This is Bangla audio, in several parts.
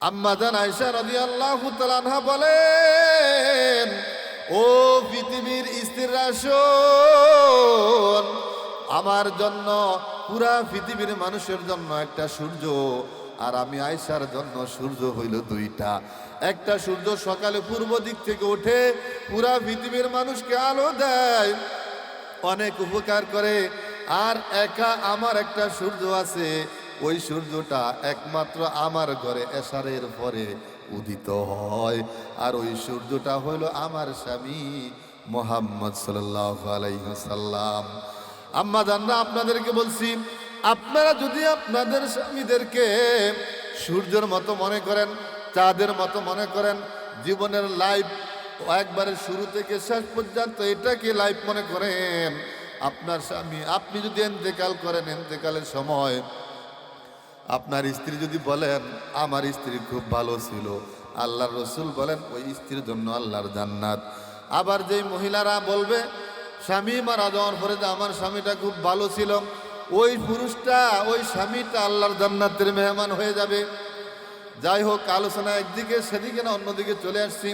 আম্মা জান আয়েশা রাদিয়াল্লাহু তাআলা আনহা বলেন, ও পৃথিবীর স্ত্রীরা শোন, আমার জন্য পুরা পৃথিবীর মানুষের জন্য একটা সূর্য, আর আমি আয়েশার জন্য সূর্য হইল দুইটা। একটা সূর্য সকালে পূর্ব দিক থেকে ওঠে, পুরা পৃথিবীর মানুষকে আলো দেয়, অনেক উপকার করে। আর একা আমার একটা সূর্য আছে, ওই সূর্যটা একমাত্র আমার ঘরে এশারের পরে উদিত হয়, আর ওই সূর্যটা হলো আমার স্বামী মুহাম্মদ সাল্লাল্লাহু আলাইহি ওয়াসাল্লাম। আম্মা জানরা, আপনাদেরকে বলছি, আপনারা যদি আপনাদের স্বামীদেরকে সূর্যের মতো মনে করেন, চাঁদের মতো মনে করেন, জীবনের লাইফ একবারে শুরু থেকে শেষ পর্যন্ত এটাকে লাইফ মনে করেন, আপনার স্বামী, আপনি যদি ইন্তেকাল করেন, ইন্তেকালের সময় আপনার স্ত্রী যদি বলেন আমার স্ত্রী খুব ভালো ছিল, আল্লাহর রসুল বলেন ওই স্ত্রীর জন্য আল্লাহর জান্নাত। আবার যেই মহিলারা বলবে স্বামী মারা যাওয়ার পরে যে আমার স্বামীটা খুব ভালো ছিল, ওই পুরুষটা, ওই স্বামীটা আল্লাহর জান্নাতের মেহমান হয়ে যাবে। যাই হোক, আলোচনা একদিকে সেদিকে না অন্যদিকে চলে আসছি।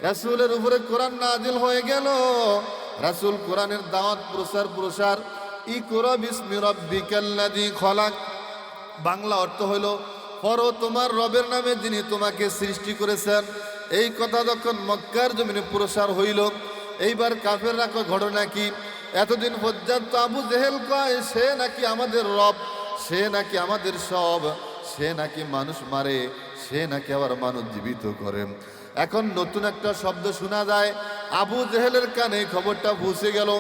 রাসূলের উপরে কোরআন নাজিল হয়ে গেল, রাসূল কোরআনের দাওয়াত প্রসার ইকরা বিসমি রাব্বিকাল্লাযী খলাক। বাংলা অর্থ হইল, পড়ো তোমার রবের নামে যিনি তোমাকে সৃষ্টি করেছেন। এই কথা যখন মক্কার জমিনে প্রসার হইল, এইবার কাফেররা কয় ঘটনা কি? এতদিন পর্যন্ত আবু জেহেল কয় সে নাকি আমাদের রব, সে নাকি আমাদের সব, সে নাকি মানুষ মারে, সে নাকি আবার মানুষ জীবিত করে। এখন নতুন একটা শব্দ শোনা যায়, আবু জেহেলের কানে খবরটা পৌঁছে গেল।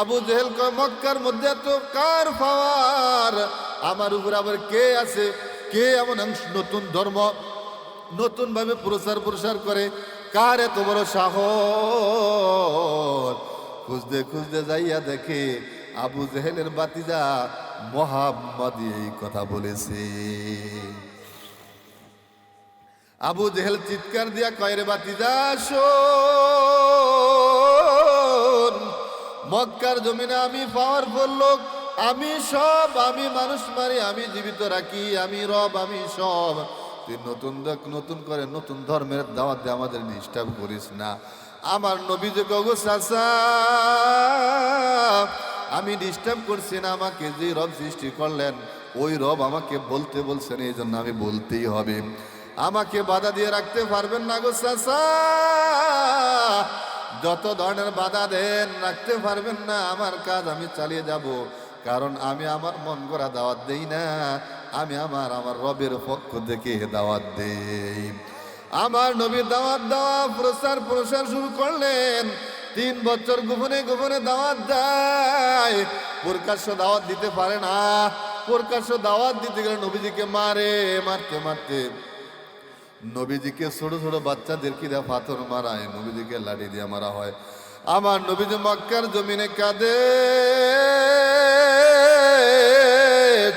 আবু জেহেল কয় মক্কার মধ্যে এত কার পাওয়ার, আমার উপর আবার কে আছে, কে এমন নতুন ধর্ম নতুন ভাবে প্রসার করে, কার এত বড় সাহস? খুঁজতে খুঁজতে যাইয়া দেখে আবু জেহেলের বাতিজা মুহাম্মদ এই কথা বলেছে। আবু জেহেল চিৎকার দিয়া কয়, রে বাতিজা শোন, মক্কার জমিনে আমি পাওয়ারফুল লোক, আমি সব, আমি মানুষ মারি, আমি জীবিত রাখি, আমি রব, আমি সব। তুই নতুন করে নতুন ধর্মের দাওয়াত দিয়ে আমাদের ডিস্টার্ব করিস না। আমার নবী যে গগো চাচা, আমি ডিস্টার্ব করছি না, আমাকে যে রব সৃষ্টি করলেন ওই রব আমাকে বলতে বলছেন, এই জন্য আমি বলতেই হবে। আমাকে বাধা দিয়ে রাখতে পারবেন না গো চাচা, যত ধরনের বাধা দেন রাখতে পারবেন না, আমার কাজ আমি চালিয়ে যাব। কারণ আমি আমার মন গড়া দাওয়াত দেই না, আমি আমার রবের পক্ষ থেকে দাওয়াত দেই। আমার নবী দাওয়াত দেওয়া প্রসার শুরু করলেন। 3 বছর গোপনে গোপনে দাওয়াত দেয়, প্রকাশ্য দাওয়াত দিতে পারে না। প্রকাশ্য দাওয়াত দিতে গেলে নবীজিকে মারতে নবীজিকে ছোট ছোট বাচ্চাদেরকে দিয়ে পাথর মারায়, নবীজিকে লাঠি দিয়ে মারা হয়। আমার নবীজি মক্কার জমিনে কাঁদে,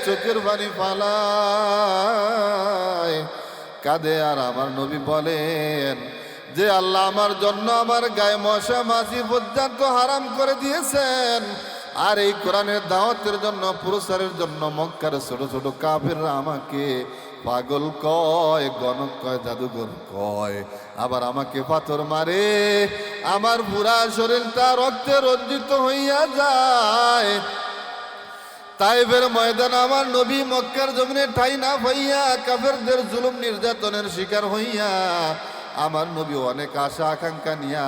চোখের পানি ফালায়, কাঁদে। আর আমার নবী বলেন যে আল্লাহ আমার জন্য আমার গায়ে মশা মাছি পর্যন্ত হারাম করে দিয়েছেন, আর এই কোরআনের দাওয়াতের জন্য প্রচারের জন্য মক্কার ছোট ছোট কাফেররা আমাকে পাগল কয়, গণক কয়, জাদুঘর কয়, আবার আমাকে পাথর মারে, আমার পুরা শরীরটা রক্তে রঞ্জিত হইয়া যায়। তাইফের ময়দান আমার নবী মক্কার জমিনে ঠাই না পাইয়া কাফেরদের জুলুম নির্যাতনের শিকার হইয়া আমার নবী অনেক আশা আকাঙ্ক্ষা নিয়া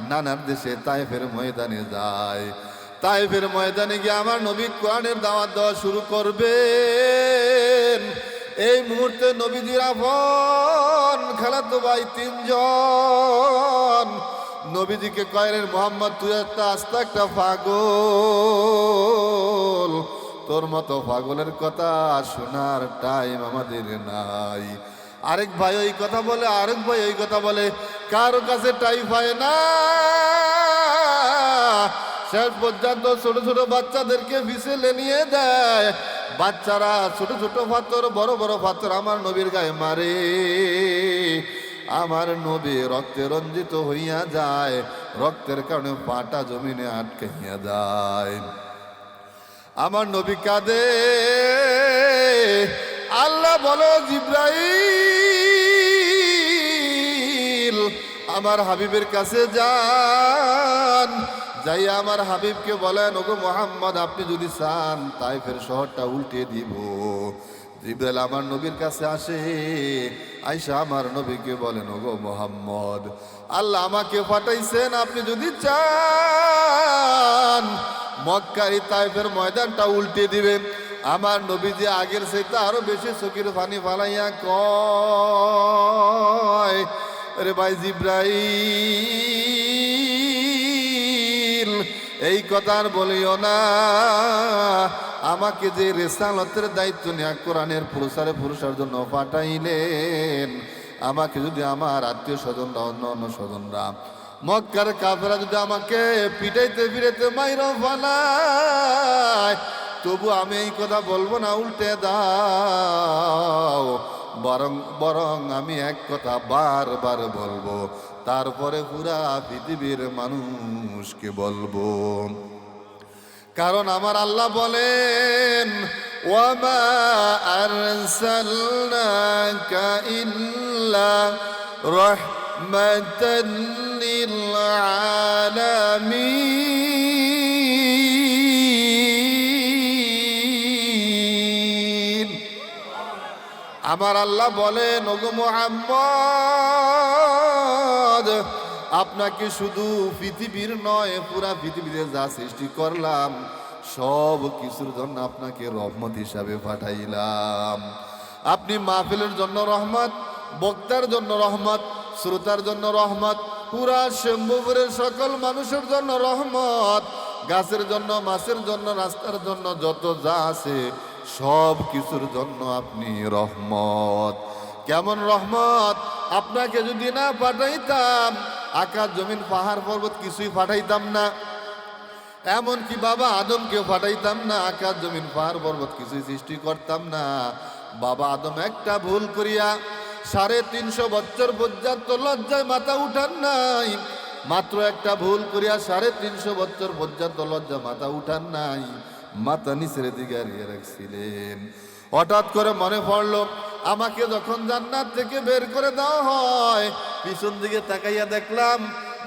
নানান দেশে তাইফের ময়দানে যায়। তাইফের ময়দানে গিয়ে আমার নবী কোরআনের দাওয়াত দেওয়া শুরু করবেন। এই মুহূর্তে নবীজির আপন খালাতো ভাই 3 জন নবীজিকে কয়, রে মুহাম্মদ তুই একটা আস্তা একটা পাগল, তোর মতো পাগলের কথা শোনার টাইম আমাদের নাই। আরেক ভাই ওই কথা বলে, আরেক ভাই ওই কথা বলে, কারো কাছে টাইম হয় না। শেষ পর্যন্ত ছোট ছোট বাচ্চাদেরকে বিছেলে নিয়ে দেয়, বাচ্চারা ছোট ছোট পাথর, বড় বড় পাথর আমার নবীর গায়ে মারে। আমার নবী রক্তে রঞ্জিত হইয়া যায়, রক্তের কারণে পাটা জমিনে আটকাইয়া যায়। আমার নবী কাঁদে। আল্লাহ বলো জিব্রাইল আমার হাবিবের কাছে যান, যাই আমার হাবিবকে বলেন, ওগো মুহাম্মদ আপনি যদি চান তাইফের শহরটা উল্টে দিব। জিবরাইল আমার নবীর কাছে আসে, আয়েশা আমার নবীকে বলেন, ওগো মুহাম্মদ আল্লাহ আমাকে পাঠাইছেন, আপনি যদি চান মক্কার তাইফের ময়দানটা উল্টে দিবেন। আমার নবী যে আগের চাইতে আরো বেশি চোখের পানি ফালাইয়া কয়, আরে ভাই জিবরাইল এই কথা আর বলিও না, আমাকে যে রিসালাতের দায়িত্ব নিয়ে কোরআনের প্রসার জন্য পাঠাইলেন, আমাকে যদি আমার আত্মীয় স্বজনরা অন্য স্বজনরা মক্কার কাফেররা যদি আমাকে পিটাইতে মাইরা ফালায়, তবু আমি এই কথা বলবো না, উল্টে দাও। বরং আমি এক কথা বারবার বলবো, তারপরে পুরা পৃথিবীর মানুষকে বলবো। কারণ আমার আল্লাহ বলেন, ওয়ামা আরসালনাকা ইল্লা রাহমাতান লিল আলামিন। আমার আল্লাহ বলেন, ওগো মুহাম্মদ আপনাকে শুধু পৃথিবীর নয় পুরা পৃথিবীতে যা সৃষ্টি করলাম সব কিছুর জন্য আপনাকে রহমত হিসাবে পাঠাইলাম। আপনি মাহফিলের জন্য রহমত, বক্তার জন্য রহমত, শ্রোতার জন্য রহমত, পুরা শম্ভুপুরের সকল মানুষের জন্য রহমত, গাছের জন্য, মাছের জন্য, রাস্তার জন্য, যত যা আছে সব কিছুর জন্য আপনি রহমত। কেমন রহমত? আপনাকে যদি না পাঠাইতাম আকাশ জমিন পাহাড় পর্বত কিছুই পাঠাইতাম না, এমনকি বাবা আদমকে পাঠাইতাম না, আকাশ জমিন পাহাড় পর্বত কিছুই সৃষ্টি করতাম না। বাবা আদম একটা ভুল করিয়া 350 বছর পর্যন্ত লজ্জায় মাথা উঠান নাই, মাত্র একটা ভুল করিয়া 350 বছর পর্যন্ত লজ্জা মাথা উঠান নাই, মাথা নিচের দিকে হারিয়ে রাখছিলেন। হঠাৎ করে মনে পড়লো, আমাকে যখন জান্নাত থেকে বের করে দেওয়া হয়, পিছন দিকে তাকাইয়া দেখলাম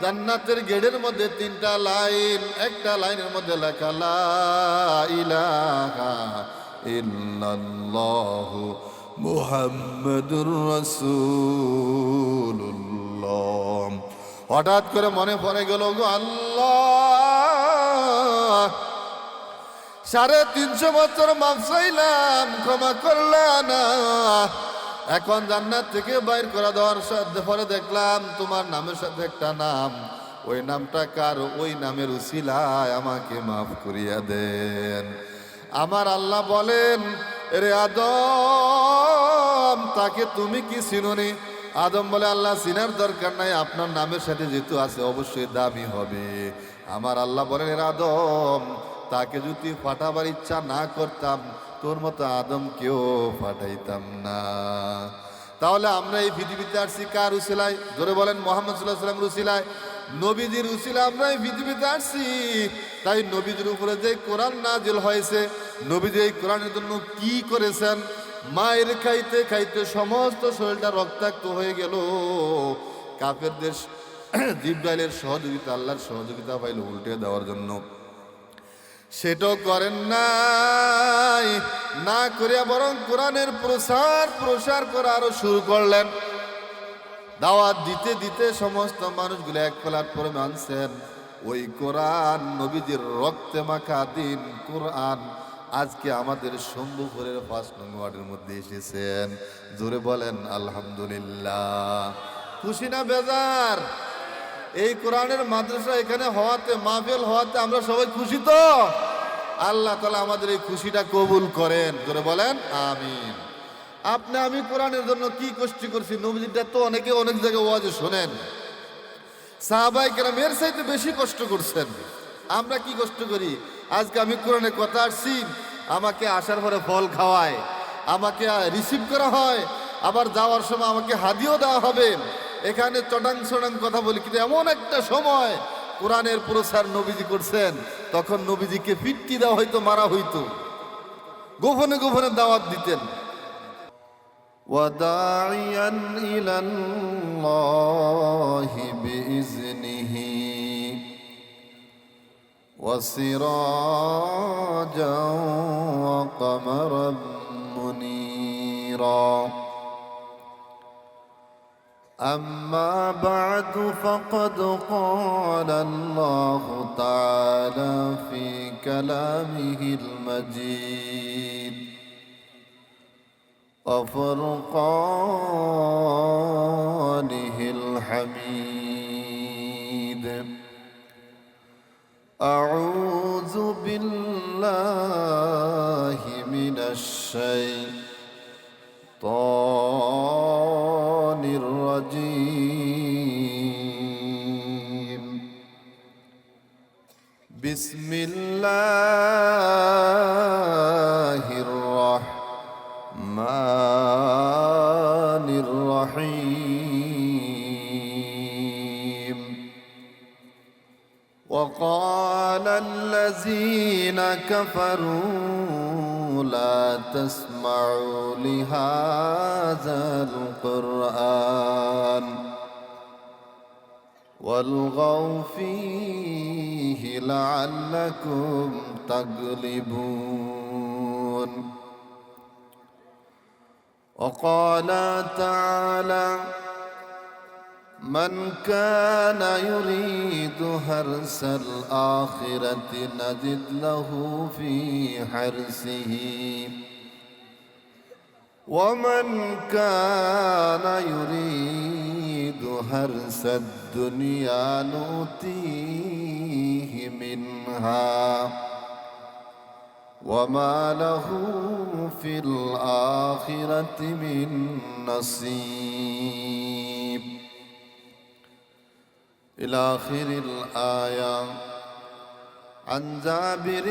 জান্নাতের গেটের মধ্যে 3টা লাইন, একটা লাইনের মধ্যে লেখা লা ইলাহা ইল্লাল্লাহু মুহাম্মাদুর রাসূলুল্লাহ। হঠাৎ করে মনে পড়ে গেল, গো আল্লাহ 350 বছর মাফ চাইলাম, ক্ষমা করলা না, এখন জান্নাত থেকে বাইর করা দেওয়ার সাথে পরে দেখলাম তোমার নামের সাথে একটা নাম, ওই নামটা কার? ওই নামের উসিলায় আমাকে মাফ করিয়া দেন। আমার আল্লাহ বলেন, রে আদম তাকে তুমি কি চিনোনি? আদম বলে, আল্লাহ চিনার দরকার নাই, আপনার নামের সাথে যেহেতু আছে অবশ্যই দামি হবে। আমার আল্লাহ বলেন, রে আদম তাকে যদি পাঠাবার ইচ্ছা না করতাম তোর মতো আদম কেউ পাঠাইতাম না। তাহলে আমরা এই পৃথিবীতে আসছি কার উসিলায়? ধরে বলেন, মুহাম্মদ সাল্লাল্লাহু আলাইহি ওয়াসাল্লাম উসিলায়, নবীজির উসিলায় আমরা এই পৃথিবীতে আসছি। তাই নবীজির উপরে যে কোরআন নাজিল হয়েছে, নবীজি এই কোরআনের জন্য কি করেছেন? মায়ের খাইতে খাইতে সমস্ত শরীরটা রক্তাক্ত হয়ে গেল, কাফেরদের জিবরাইলের সহযোগিতা, আল্লাহর সহযোগিতা পাইল উল্টে দেওয়ার জন্য। সেটাও করেন নাই, না করিয়া বরং কোরআনের প্রসার করা আরো শুরু করলেন। দাওয়াত দিতে দিতে সমস্ত মানুষগুলো এক প্ল্যাটফর্মে মানছেন। ওই কোরআন, নবীজির রক্তে মাখা দিন কোরআন আজকে আমাদের শম্ভুপুরের 5 নং ওয়ার্ডের মধ্যে এসেছেন। জোরে বলেন আলহামদুলিল্লাহ। খুশি না বেজার? এই কোরআনের মাদ্রাসা এখানে হওয়াতে, মাহফিল হওয়াতে আমরা সবাই খুশি তো? আল্লাহ তাআলা আমাদের এই খুশিটা কবুল করেন। জোরে বলেন আমিন। আমি কোরআনের জন্য কি কষ্ট করছি, নবীজিটা তো অনেকে অনেক জায়গায় ওয়াজে শোনেন, সাহাবায়ে কেরাম এর চাইতে বেশি কষ্ট করছেন। আমরা কি কষ্ট করি? আজকে আমি কোরআনের কথা আসছি, আমাকে আসার পরে ফল খাওয়ায়, আমাকে রিসিভ করা হয়, আবার যাওয়ার সময় আমাকে হাদিয়াও দেওয়া হবে। এখানে চটাং কথা বলি, কিন্তু এমন একটা সময় কোরআনের প্রচার নবীজি করছেন, তখন নবীজিকে পিট্টি দেওয়া হইতো, মারা হইতো, গোপনে গোপনে দাওয়াত দিতেন। ওয়াদাইয়ান ইলাল্লাহি وسراجا وقمرا منيرا. أما بعد فقد قال الله تعالى في كلامه المجيد وفرقانه الحميد. أعوذ بالله من الشيطان الرجيم. بسم الله الرحمن الرحيم. وقال الذين كفروا لا تسمعوا لهذا القرآن والغوا فيه لعلكم تغلبون. وقال تعالى من كان يريد حرث الآخرة نزد له في حرثه ومن كان يريد حرث الدنيا نؤتيه منها وما له في الآخرة من نصيب. إلى آخر الآية. عن جابر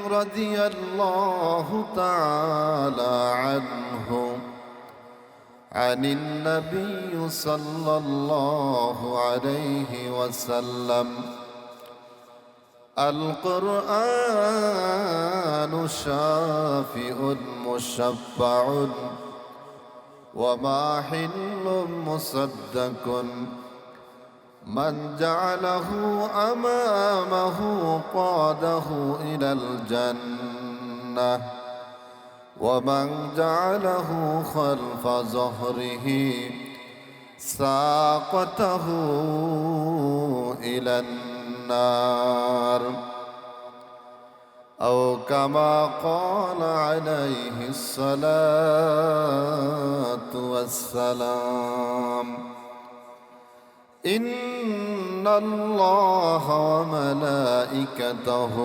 رضي الله تعالى عنه عن النبي صلى الله عليه وسلم القرآن شافئ مشفع وماحل مصدق من جعله أمامه قاده إلى الجنة ومن جعله خلف ظهره ساقته إلى النار أو كما قال عليه الصلاة والسلام. إن الله وملائكته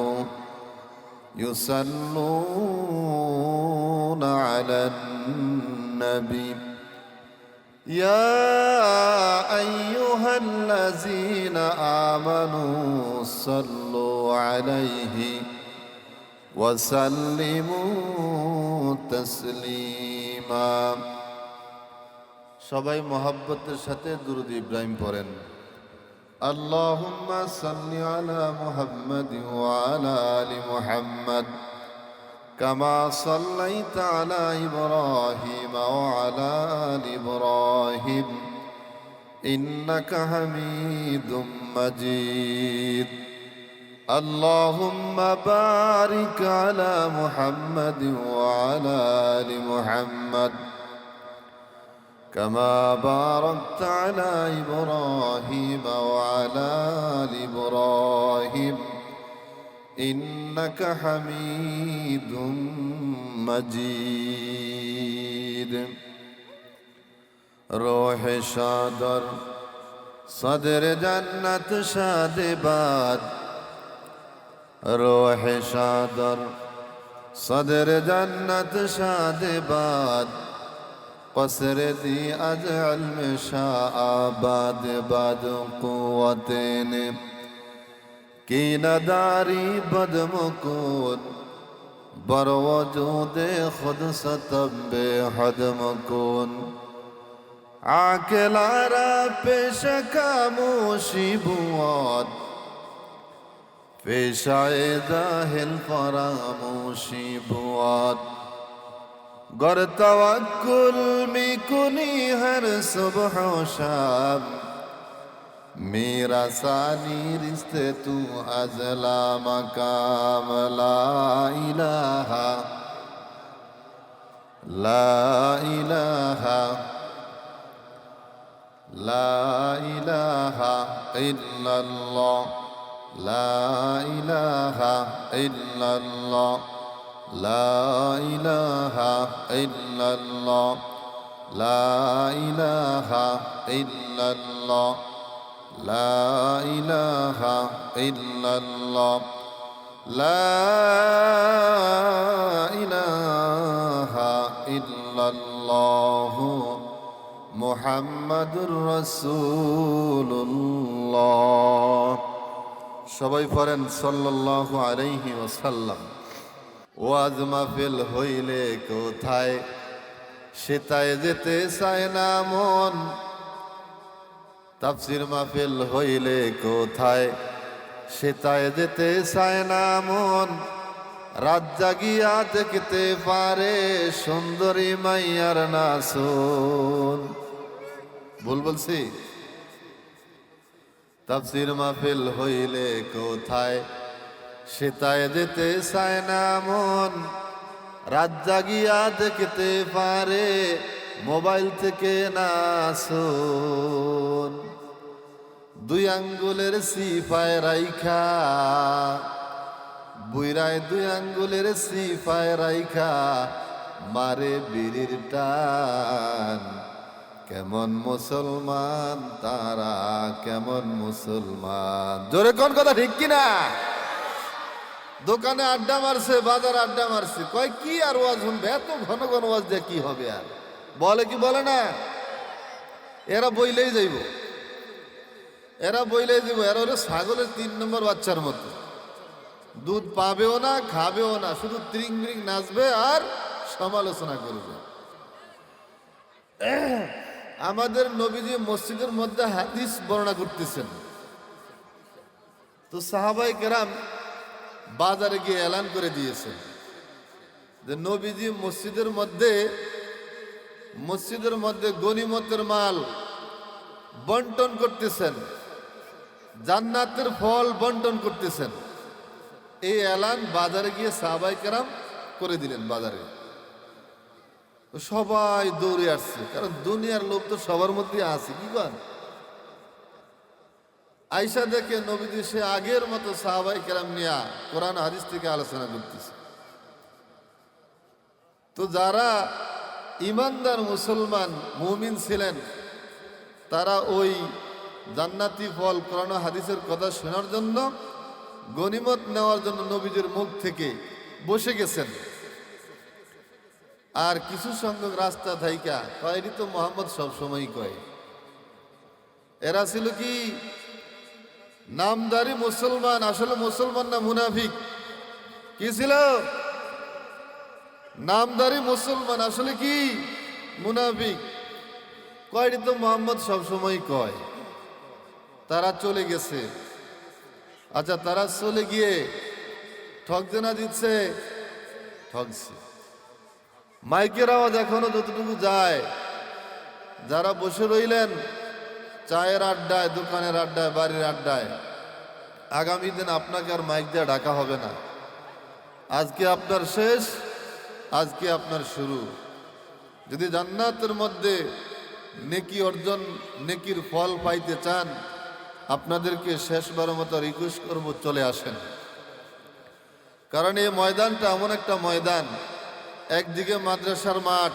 يصلون على النبي يا أيها الذين آمنوا صلوا عليه وسلموا تسليما. সবাই মহব্বতের সাথে দুরূদ ইব্রাহিম পড়েন। আল্লাহুম্মা সাল্লি আলা মুহাম্মাদিন ওয়া আলা আলি মুহাম্মাদ কামা সাল্লাইতা আলা ইব্রাহিম ওয়া আলা আলি ইব্রাহিম ইন্নাকা হামিদুম মাজিদ। আল্লাহুম্মা বারিক আলা মুহাম্মাদিন ওয়া আলা আলি মুহাম্মাদ كما باركت على إبراهيم وعلى آل إبراهيم إنك حميد مجيد. روح شادر صدر جنة شادباد روح شادر صدر جنة شادباد قصر دی از علم شاء آباد باد قوتین کی نداری بدمکون بر وجود خود ستم بے حد مکون عاقلارا پیش خاموشی بود پیش جاهل فراموشی بود گر توکل میکنی هر صبح و شب मेरा सानी रिश्ते तू अजला मकाम ला इलाहा ला इलाहा ला इलाहा इल्लल्लाह ला इलाहा इल्लल्लाह ला इलाहा इल्लल्लाह ला इलाहा इल्लल्लाह ला इलाहा इल्लल्लाह ला इलाहा इल्लल्लाह মুহাম্মাদুর রাসূলুল্লাহ। সবাই পড়েন সাল্লাল্লাহু আলাইহি ওয়াসাল্লাম। ওয়াজ মাহফিল হইলে কোথায় সেটায় যেতে চায় না মন, তাফসীর মাহফিল হইলে কোথায় সেটায় যেতে চায় না মন, রাত জাগিয়া দেখতে পারে সুন্দরী মাইয়ার নাচন। ভুল বলছি? তাফসীর মাহফিল হইলে কোথায় সেটায় যেতে চায় না মন, রাত জাগিয়া দেখতে পারে মোবাইল থেকে নাচন। দুই আঙ্গুলের সিফায় রাইখা বুইরায় দুই আঙ্গুলের সিফায় রাইখা মারে বিড়ির টান। কেমন মুসলমান তারা, কেমন মুসলমান। জোরে কোন কথা ঠিক কিনা? দোকানে আড্ডা মারছে, বাজার আড্ডা মারছে, কয় কি আর ওয়াজ শুনবে, এত ঘন ঘন ওয়াজ দিয়ে কি হবে আর? বলে কি বলে না? এরা বইলেই যাইব, এরা বইলেই যাইব। এরা হলো ছাগলের 3 নম্বর বাচ্চার মতো, দুধ পাবেও না, খাবেও না, শুধু ত্রিং ব্রিং নাচবে আর সমালোচনা করবে। আমাদের নবীজি মসজিদের মধ্যে হাদিস বর্ণনা করতেছেন, তো সাহাবাই কেরাম বাজারে গিয়ে এলান করে দিয়েছেন যে নবীজি মসজিদের মধ্যে গনিমতের মাল বন্টন করতেছেন, জান্নাতের ফল বন্টন করতেছেন। এই এলান বাজারে গিয়ে সাহাবাই কেরাম করে দিলেন। বাজারে সবাই দৌড়ে আসছে, কারণ দুনিয়ার লোভ তো সবার মধ্যে আছে। কি কর আইসা দেখে নবীজি সে আগের মতো সাহাবাই কেরাম নিয়া কোরআন হাদিস থেকে আলোচনা করতেছে। তো যারা ইমানদার মুসলমান মুমিন ছিলেন, তারা ওই জান্নাতি ফল কোরআন হাদিসের কথা শোনার জন্য, গনিমত নেওয়ার জন্য নবীজির মুখ থেকে বসে গেছেন। আর কিছু সংখ্যক রাস্তা থাইকা কয়েরই তো মোহাম্মদ সবসময় কয়। এরা ছিল কি নামদারি মুসলমান, আসলে মুসলমান না মুনাফিক। কি ছিল? নামদারি মুসলমান, আসলে কি মুনাফিক। কয়েরই তো মোহাম্মদ সবসময় কয়। তারা চলে গেছে। আচ্ছা, তারা চলে গিয়ে ঠকছে না দিচ্ছে? ঠকছে। মাইকের আওয়াজ এখনো যতটুকু যায়, যারা বসে রইলেন চায়ের আড্ডায়, দোকানের আড্ডায়, বাড়ির আড্ডায়, আগামী দিন আপনাকে আর মাইক দিয়ে ডাকা হবে না। আজকে আপনার শেষ, আজকে আপনার শুরু। যদি জান্নাতের মধ্যে নেকি অর্জন, নেকির ফল পাইতে চান, আপনাদেরকে শেষবারের মতো রিকোয়েস্ট করব, চলে আসেন। কারণ এই ময়দানটা এমন একটা ময়দান, একদিকে মাদ্রাসার মাঠ,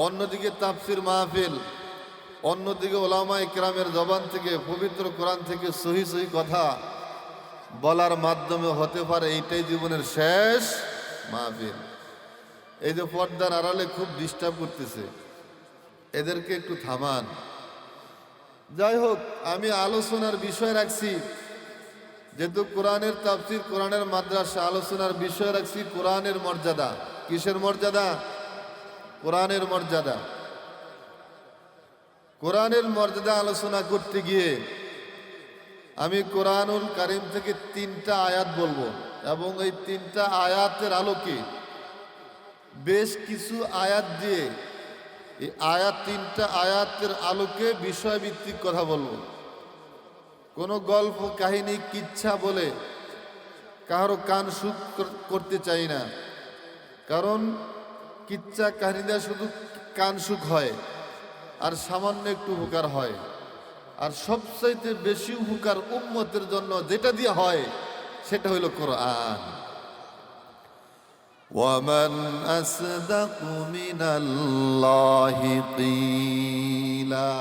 অন্যদিকে তাফসীর মাহফিল, অন্যদিকে ওলামা ইকরামের জবান থেকে পবিত্র কোরআন থেকে সহি সহি কথা বলার মাধ্যমে হতে পারে এইটাই জীবনের শেষ মাহফিল। এই যে পর্দার আড়ালে খুব ডিস্টার্ব করতেছে, এদেরকে একটু থামান। যাই হোক, আমি আলোচনার বিষয় রাখছি, যেহেতু কোরআনের তাফসীর, কোরআনের মাদ্রাসা, আলোচনার বিষয় রাখছি কোরআনের মর্যাদা। কিসের মর্যাদা? কোরআনের মর্যাদা। কোরআনের মর্যাদা আলোচনা করতে গিয়ে আমি কোরআনুল কারীম থেকে 3টা আয়াত বলবো, এবং এই 3টা আয়াতের আলোকে বেশ কিছু আয়াত দিয়ে, এই 3টা আয়াতের আলোকে বিষয়ভিত্তিক কথা বলবো। কোনো গল্প কাহিনী কিচ্ছা বলে কারো কান সুখ করতে চাই না, কারণ কিচ্ছা কাহিনীটা শুধু কান সুখ হয় আর সামান্য একটু উপকার হয়, আর সবচাইতে বেশি উপকার উম্মতের জন্য যেটা দিয়ে হয় সেটা হইল কোরআন। ওয়ামান আসদাকু মিনাল্লাহি কিলা,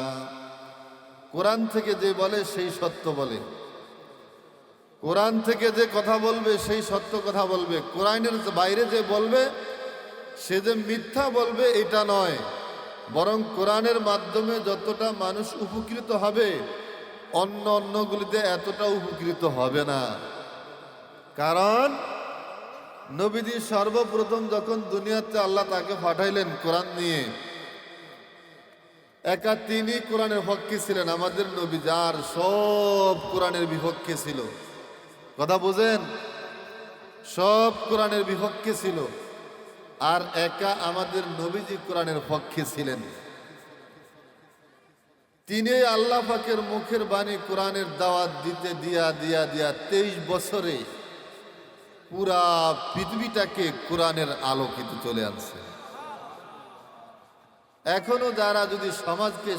কোরআন থেকে যে বলে সেই সত্য বলে, কোরআন থেকে যে কথা বলবে সেই সত্য কথা বলবে, কোরআনের বাইরে যে বলবে সে যে মিথ্যা বলবে এটা নয়, বরং কোরআনের মাধ্যমে যতটা মানুষ উপকৃত হবে অন্যগুলিতে এতটা উপকৃত হবে না। কারণ নবীজি সর্বপ্রথম যখন দুনিয়াতে আল্লাহ তাকে পাঠাইলেন কোরআন নিয়ে, একা তিনি কোরআনের পক্ষে ছিলেন, আমাদের নবী যার সব কোরআনের বিপক্ষে ছিল। কথা বুঝেন? সব কোরআনের বিপক্ষে ছিল, আর একা আমাদের নবীজি কোরআনের পক্ষে ছিলেন। তিনি আল্লাহ পাকের মুখের বাণী কোরআনের দাওয়াত দিতে দিয়া 23 বছরে পুরা পৃথিবীটাকে কোরআনের আলোকিত চলে আনছে। এখনো যারা যদি সমাজকে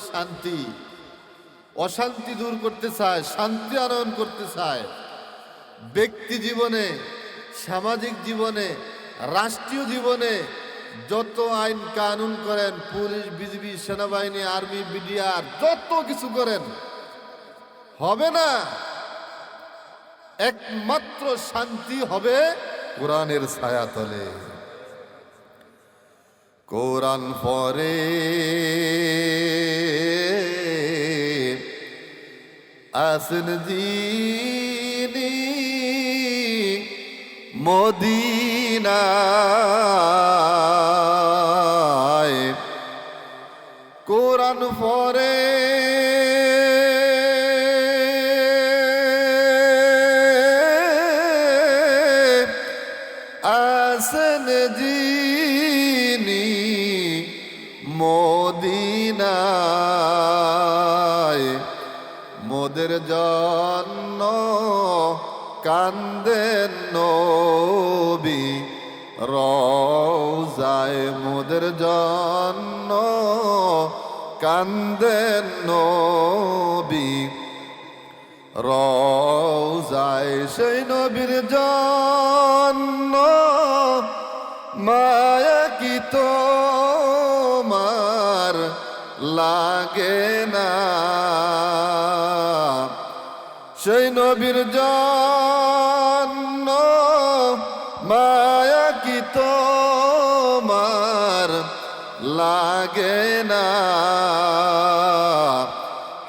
অশান্তি দূর করতে চায়, শান্তি আনয়ন করতে চায়, ব্যক্তি জীবনে, সামাজিক জীবনে, রাষ্ট্রীয় জীবনে যত আইন কানুন করেন, পুলিশ, বিজিবি, সেনাবাহিনী, আর্মি, বিডিআর যত কিছু করেন, হবে না। একমাত্র শান্তি হবে কোরআনের ছায়াতলে। কোরআন পরে আসেন যিনি মদিনায়, কোরআন পরে আসেন যিনি মদিনায়, মোদের জন্য কান্দেন নবী রওজায়, মোদের জন্য কান্দেন নবী রওজায়, সেই নবীর জন্য মায়া কি তোমার লাগে না, সেই নবীর জন্য মায়া কি তোমার লাগে না।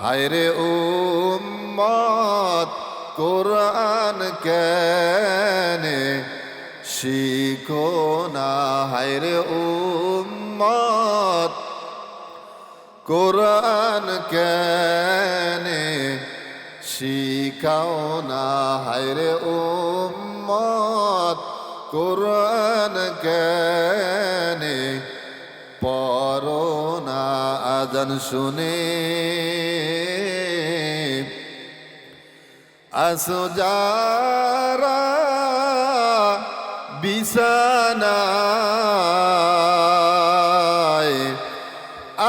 হায়রে উম্মত কোরআন কেনে শিখো না, হায়রে উম্মত কোরআন কেনে শিখাও না, হায়রে উম্মত কোরআন কেনে পড়ো না। আজান শুনে আসো যারা বিছানায়,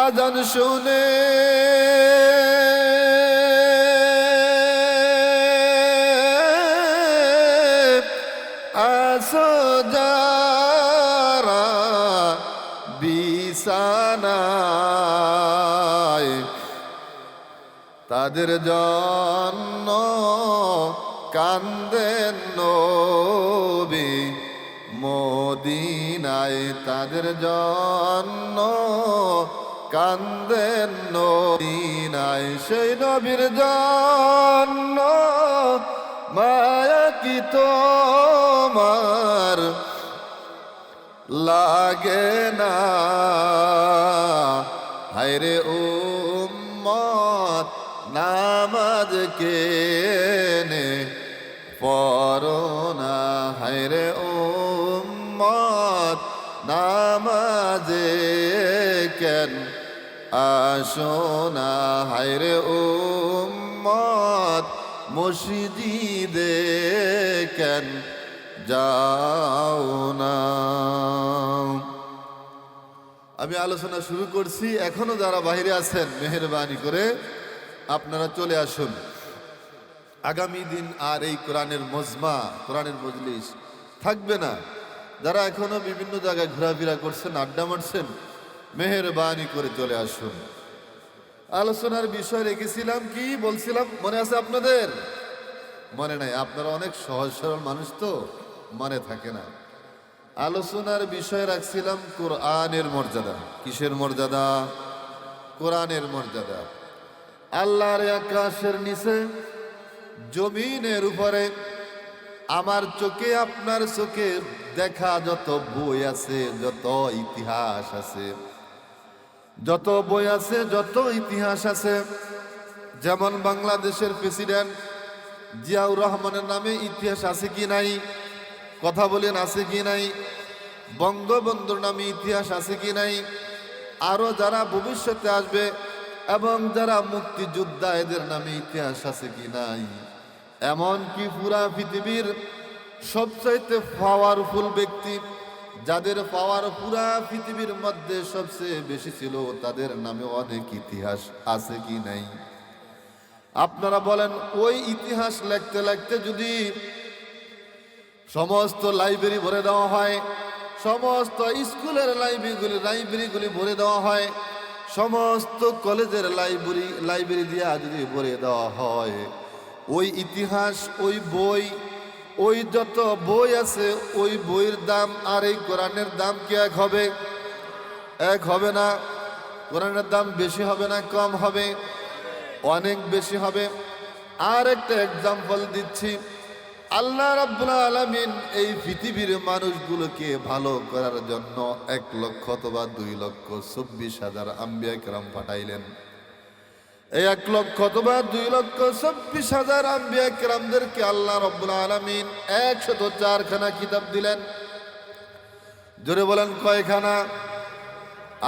আজান শুনে আসো যারা বিছানায়, তাদের জন্য কান্দেন নবী মদিনায়, তাদের জন্য কান্দেন মদিনায়, সেই নবীর জন্য মায়া কি তোমার লাগে না। হায়রে উম্মত নামাজ কেনে পড়ো না, হায়রে উম্মত নামাজে কেন আসো না, হায়রে উম্মত মসজিদে কেন যাও না। আমি আলোচনা শুরু করছি, এখনো যারা বাইরে আছেন মেহেরবানি করে আপনারা চলে আসুন। আগামী দিন আর এই কোরআনের মজমা, কোরআনের মজলিস থাকবে না। যারা এখনো বিভিন্ন জায়গায় ঘোরাফেরা করছেন, আড্ডা মারছেন, মেহেরবানি করে চলে আসুন। আলোচনার বিষয় রেখেছিলাম কি বলছিলাম, মনে আছে আপনাদের? মনে নাই, আপনারা অনেক সহজ সরল মানুষ তো মনে থাকে না। আলোচনার বিষয় রাখছিলাম কোরআনের মর্যাদা। কিসের মর্যাদা? কোরআনের মর্যাদা। আল্লাহর আকাশের নিচে, জমিনের উপরে, আমার চোখে আপনার চোখে দেখা যত বই আছে, যত ইতিহাস আছে, যত বই আছে, যত ইতিহাস আছে, যেমন বাংলাদেশের প্রেসিডেন্ট জিয়াউর রহমানের নামে ইতিহাস আছে কি নাই? কথা বলেন, আছে কি নাই? বঙ্গবন্ধুর নামে ইতিহাস আছে কি নাই? আরো যারা ভবিষ্যতে আসবে এবং যারা মুক্তিযোদ্ধা, এদের নামে ইতিহাস আছে কি নাই? এমনকি পুরা পৃথিবীর সবচাইতে পাওয়ারফুল ব্যক্তি, যাদের পাওয়ার পুরা পৃথিবীর মধ্যে সবচেয়ে বেশি ছিল, তাদের নামে অনেক ইতিহাস আছে কি নাই? আপনারা বলেন, ওই ইতিহাস লিখতে লিখতে যদি সমস্ত লাইব্রেরি ভরে দেওয়া হয়, সমস্ত স্কুলের লাইব্রেরিগুলি ভরে দেওয়া হয়, সমস্ত কলেজের লাইব্রেরি দিয়া যদি ভরে দেওয়া হয়, ওই ইতিহাস, ওই বই, ওই যত বই আছে, ওই বইয়ের দাম আর এই কোরআনের দাম কি এক হবে? এক হবে না। কোরআনের দাম বেশি হবে না কম হবে? অনেক বেশি হবে। আর একটা এক্সাম্পল দিচ্ছি। আল্লাহ রাব্বুল আলামিন এই পৃথিবীর মানুষগুলোকে ভালো করার জন্য 1 লক্ষ অথবা 2,24,000 আম্বিয়া কেরাম পাঠাইলেন। এই 1 লক্ষ অথবা 2,24,000 আম্বিয়া কেরামদেরকে আল্লাহ রাব্বুল আলামিন 104 খানা কিতাব দিলেন। জোরে বলেন কয়খানা?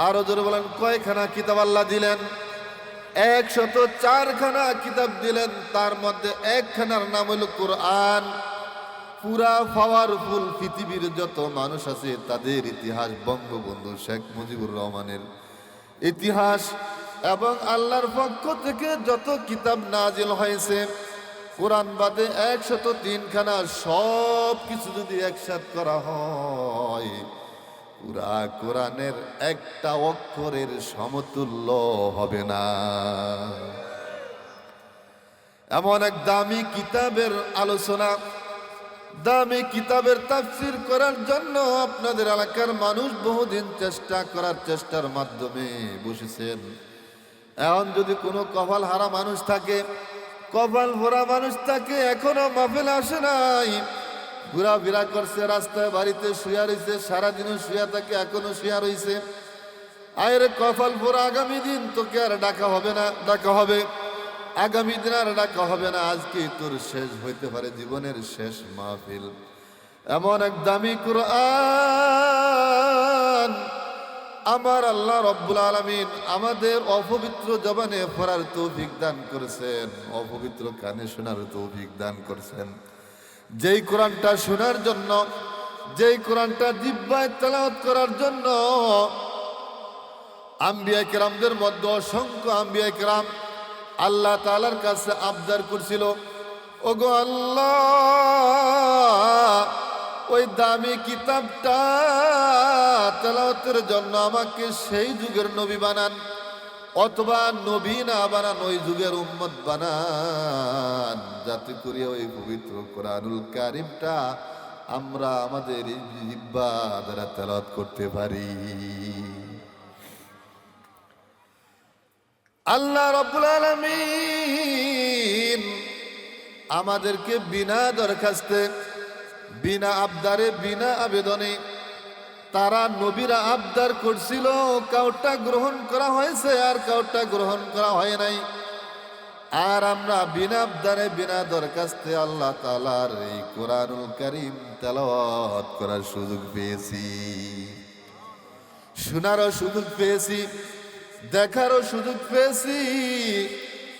আরো জোরে বলেন কয়খানা কিতাব আল্লাহ দিলেন? 104 খানা কিতাব দিলেন। তার মধ্যে একখানার নাম হলো কোরআন। পুরা পাওয়ারফুল পৃথিবীর যত মানুষ আছে, তাদের ইতিহাস, বঙ্গবন্ধু শেখ মুজিবুর রহমানের ইতিহাস এবং আল্লাহর পক্ষ থেকে যত কিতাব নাজিল হয়েছে, কোরআন বাদে 103 খানা, সব কিছু যদি একসাথ করা হয়, পুরা কোরআনের একটা অক্ষরের সমতুল্য হবে না। এমন এক দামি কিতাবের আলোচনা, দামি কিতাবের তাফসীর করার জন্য আপনাদের এলাকার মানুষ বহুদিন চেষ্টার মাধ্যমে বসেছেন। এখন যদি কোনো কপাল হারা মানুষ থাকে, কপাল ভরা মানুষ থাকে, এখনো মাহফিল আসে নাই, ঘোরাফেরা করছে, রাস্তায় বাড়িতে শুয়া রয়েছে, সারাদিনও শুয়া থাকে, এখনো শুয়া রয়েছে, আরে কপাল ভরা, আগামী দিন তোকে আর ডাকা হবে না, ডাকা হবে আগামী দিন, আর ডাকা হবে না। আজকে তোর শেষ হইতে পারে জীবনের শেষ মাহফিল। এমন এক দামি কোরআন আমার আল্লাহ রব্বুল আলামিন আমাদের অপবিত্র জবানে পড়ার তৌফিক দান করেছেন, অপবিত্র কানে শোনার তৌফিক দান করেছেন। যেই কোরআনটা শোনার জন্য, যেই কোরআনটা জিহ্বায় তেলাওয়াত করার জন্য আম্বিয়া কেরামদের মধ্যে অসংখ্য আম্বিয়া কেরাম আল্লাহ তাআলার কাছে আবদার করছিল, ওগো আল্লাহ, ওই দামি কিতাবটা তেলাওয়াতের জন্য আমাকে সেই যুগের নবী বানান, অথবা নবী না বানান, ওই যুগের উম্মত বানান, যাতে করে ওই পবিত্র কোরআনুল কারীমটা আমরা আমাদের জিহ্বা দ্বারা তেলাওয়াত করতে পারি। আল্লাহ রাব্বুল আলামিন আমাদেরকে বিনা দরখাস্তে, বিনা আবদারে, বিনা আবেদনে, তারা নবীরা আবদার করছিল, কাউটা গ্রহণ করা হয়েছে আর কাউটা গ্রহণ করা হয় নাই। আর আমরা বিনা আবদারে, বিনা দরখাস্তে আল্লাহ তাআলার এই কোরআনুল কারীম তেলাওয়াত করার সুযোগ পেয়েছি, শোনারও সুযোগ পেয়েছি, দেখারও সুযোগ পেয়েছি,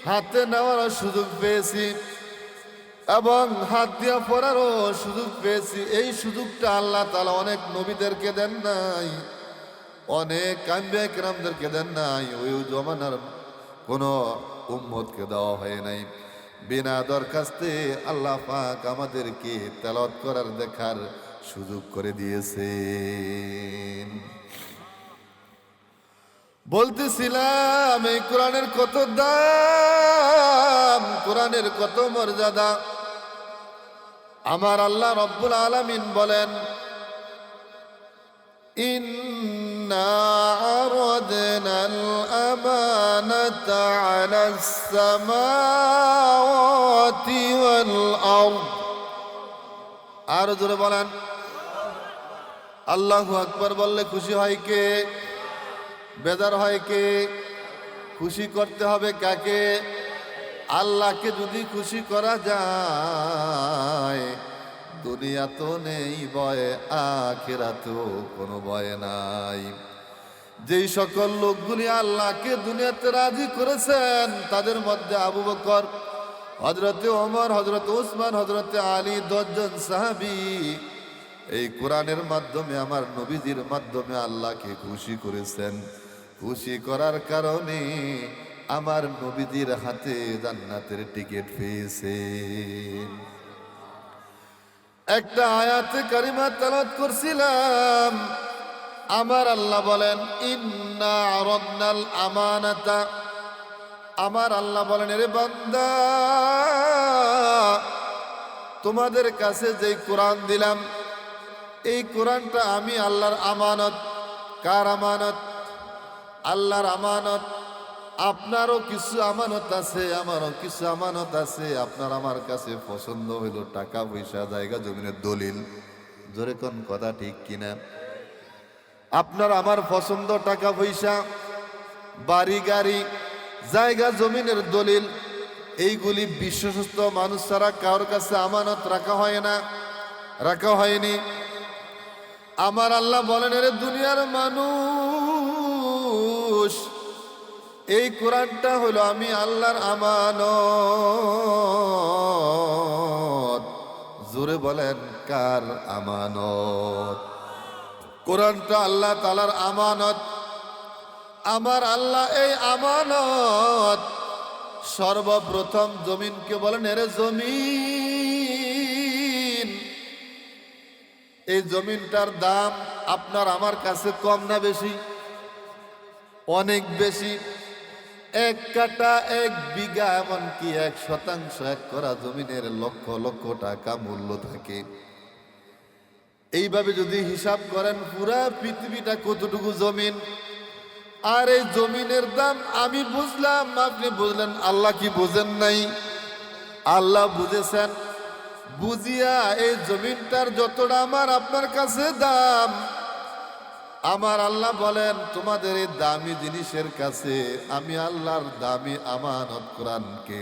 হাতে নেওয়ারও সুযোগ পেয়েছি। এবং হাত দিয়া পড়ারও সুযোগ পেয়েছি। এই সুযোগটা আল্লাহ তাআলা অনেক নবীদেরকে দেন নাই, অনেক আম্বিয়া কেরামদেরকে দেন নাই, ওই জমানার কোনো উম্মতকে দেওয়া হয় নাই। বিনা দরখাস্তে আল্লাহ পাক আমাদেরকে তেলাওয়াত করার দেখার সুযোগ করে দিয়েছেন। বলতেছিলাম এই কোরআনের কত দাম, কোরআনের কত মর্যাদা। আমার আল্লাহ রব্বুল আলামিন বলেন, ইন্না আরাদনাল আমানাতা আলাস সামাওয়াতি ওয়াল আরদ। আর জোরে বলেন আল্লাহু আকবার। বললে খুশি হয় কে? বেজার হয় কে? খুশি করতে হবে কাকে? আল্লাহকে যদি খুশি করা যায়, দুনিয়া তো নেই ভয়, আখিরাতেও কোনো ভয় নাই। যেই সকল লোকগুলি আল্লাহকে দুনিয়াতে রাজি করেছেন, তাদের মধ্যে আবু বকর, হযরতে ওমর, হযরতে উসমান, হযরতে আলী, 10 জন সাহাবী এই কোরআনের মাধ্যমে, আমার নবীজির মাধ্যমে আল্লাহকে খুশি করেছেন। খুশি করার কারণে আমার নবীজির হাতে জান্নাতের টিকিট পেয়েছেন। একটা আয়াতে কারিমা তেলাওয়াত করছিলাম, আমার আল্লাহ বলেন, ইন্না আরাদনাল আমানাতা। আমার আল্লাহ বলেন, এরে বান্দা, তোমাদের কাছে যেই কোরআন দিলাম, এই কোরআনটা আমি আল্লাহর আমানত। কার আমানত? আল্লাহর আমানত। আপনারও কিছু আমানত আছে, আমারও কিছু আমানত আছে। আপনার আমার কাছে পছন্দ হইল টাকা পয়সা, জায়গা জমিনের দলিল। জোরে কোন কথা ঠিক কিনা? আপনার আমার পছন্দ টাকা পয়সা, বাড়ি গাড়ি, জায়গা জমিনের দলিল, এইগুলি বিশ্বস্ত মানুষ ছাড়া কারোর কাছে আমানত রাখা হয় না, রাখা হয়নি। আমার আল্লাহ বলেন, এর দুনিয়ার মানুষ, এই কোরআনটা হলো আমি আল্লাহর আমানত। জোরে বলেন কার আমানত? কোরআনটা আল্লাহ তাআলার আমানত। আমার আল্লাহ এই আমানত সর্বপ্রথম জমিনকে বলেন, এরে জমিন, এই জমিনটার দাম আপনার আমার কাছে কম না বেশি? অনেক বেশি। 1 কাঠা 1 বিঘা, এমনকি 1% 1 করা জমিনের লক্ষ লক্ষ টাকা মূল্য থাকে। এইভাবে যদি হিসাব করেন, পুরা পৃথিবীটা কতটুকু জমিন। আর এই জমিনের দাম আমি বুঝলাম, আপনি বুঝলেন, আল্লাহ কি বুঝেন নাই? আল্লাহ বুঝেছেন। বুঝিয়া এই জমিনটার যতটা আমার আপনার কাছে দাম, আমার আল্লাহ বলেন, তোমাদের এই দামি জিনিসের কাছে আমি আল্লাহর দামি আমানত কোরআনকে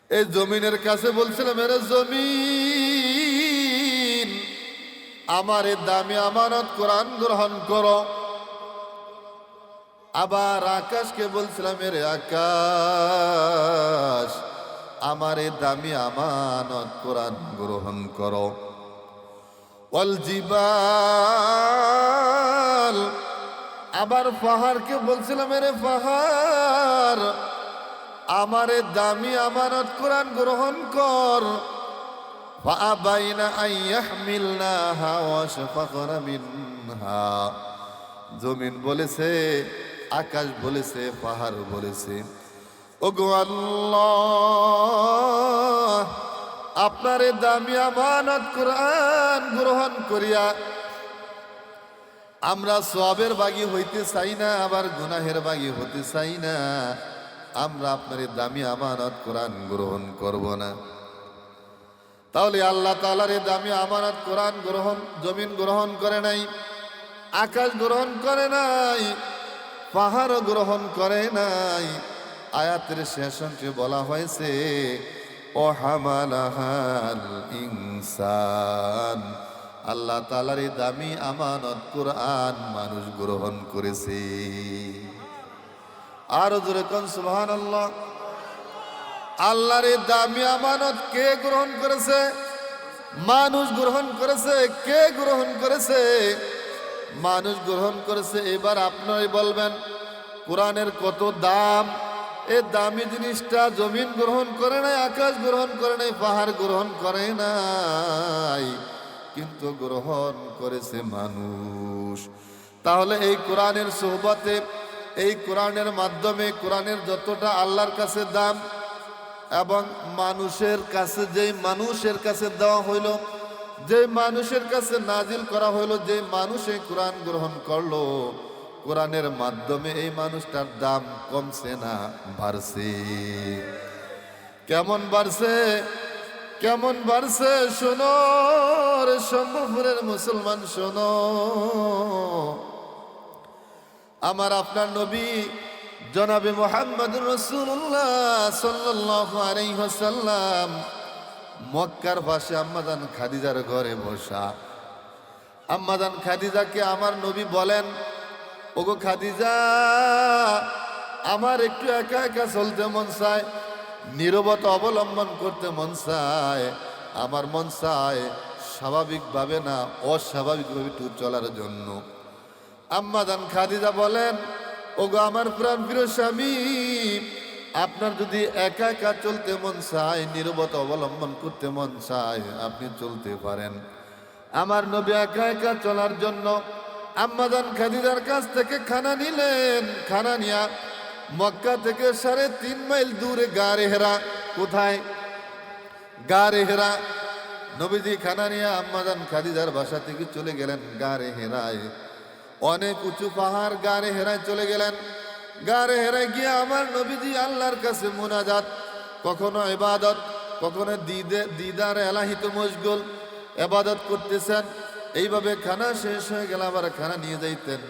এই জমিনের কাছে বলছিলাম, এর জমিন, আমার এই দামি আমানত কোরআন গ্রহণ করো। আবার আকাশকে বলছিলাম, এর আকাশ, আমার এই দামি আমানত কোরআন গ্রহণ করো। ওয়াল জিবাল, আবার পাহাড়কে বলছিলাম, এরে পাহাড়, আমার এই দামি আমানত কোরআন গ্রহণ কর। ফাআবাইনা আন ইয়াহমিলনাহা ওয়াশফাকনা মিনহা। জমিন বলেছে, আকাশ বলেছে, পাহাড় বলেছে, ওগো আল্লাহ, আপনার এই দামি আমানত কোরআন গ্রহণ করিয়া আমরা সওয়াবের ভাগী হইতে চাই না, আবার গুনাহের ভাগী হতে চাই না। আমরা আপনার এই দামি আমানত কোরআন গ্রহণ করব না। তাহলে আল্লাহ তাআলার এই দামি আমানত কোরআন গ্রহণ জমিন গ্রহণ করে নাই, আকাশ গ্রহণ করে নাই, পাহাড়ও গ্রহণ করে নাই। আয়াতের শেষ অংশে বলা হয়েছে, ও হামালাহাল ইনসান, আল্লাহ তাআলার এই দামি আমানত কোরআন মানুষ গ্রহণ করেছে। আরো জোরে কোন সুবহানাল্লাহ। আল্লাহর এই দামি আমানত কে গ্রহণ করেছে? মানুষ গ্রহণ করেছে। কে গ্রহণ করেছে? মানুষ গ্রহণ করেছে। এবার আপনারাই বলবেন কোরআনের কত দাম। এই দামি জিনিসটা জমিন গ্রহণ করে নাই, আকাশ গ্রহণ করে নাই, পাহাড় গ্রহণ করে নাই, কিন্তু গ্রহণ করেছে মানুষ। তাহলে এই কোরআনের সোহবতে, এই কোরআনের মাধ্যমে, কোরআনের যতটা আল্লাহর কাছে দাম এবং মানুষের কাছে, যেই মানুষের কাছে দেওয়া হইল, যে মানুষের কাছে নাজিল করা হইল, যে মানুষ এই কোরআন গ্রহণ করলো, কোরআনের মাধ্যমে এই মানুষটার দাম কমছে না বাড়ছে? কেমন বাড়ছে? কেমন বাড়ছে? শোনো রে সম্ভবপুরের মুসলমান, শোনো। আমার আপনার নবী জনাবে মুহাম্মদুর রাসূলুল্লাহ সাল্লাল্লাহু আলাইহি ওয়াসাল্লাম মক্কার পাশে আম্মাজান খাদিজার ঘরে বসা। আম্মাজান খাদিজাকে আমার নবী বলেন, ওগো খাদিজা, আমার একটু একা একা চলতে মন চায়, নীরবতা অবলম্বন করতে মন চায়, আমার মন চায় স্বাভাবিকভাবে না অস্বাভাবিকভাবে একটু চলার জন্য। আম্মাজান খাদিজা বলেন, ওগো আমার প্রাণ প্রিয় স্বামী, আপনার যদি একা একা চলতে মন চায়, নীরবতা অবলম্বন করতে মন চায়, আপনি চলতে পারেন। আমার নবী একা একা চলার জন্য আম্মাজান খাদিজার কাছ থেকে খানা নিলেন। খানা নিয়া মক্কা থেকে 3.5 মাইল দূরে গারে হেরা। কোথায়? গারে হেরা। নবীজি খানা নিয়ে আম্মাজান খাদিজার বাসা থেকে চলে গেলেন গারে হেরায়। অনেক উঁচু পাহাড়, গারে হেরায় চলে গেলেন। গারে হেরায় গিয়ে আমার নবীজি আল্লাহর কাছে মুনাজাত, কখনো ইবাদত, কখনো দিদার এলাহিতে মশগুল, ইবাদত করতেছেন। এইভাবে খানা শেষ হয়ে গেল, আবার খানা নিয়ে যাইতেন,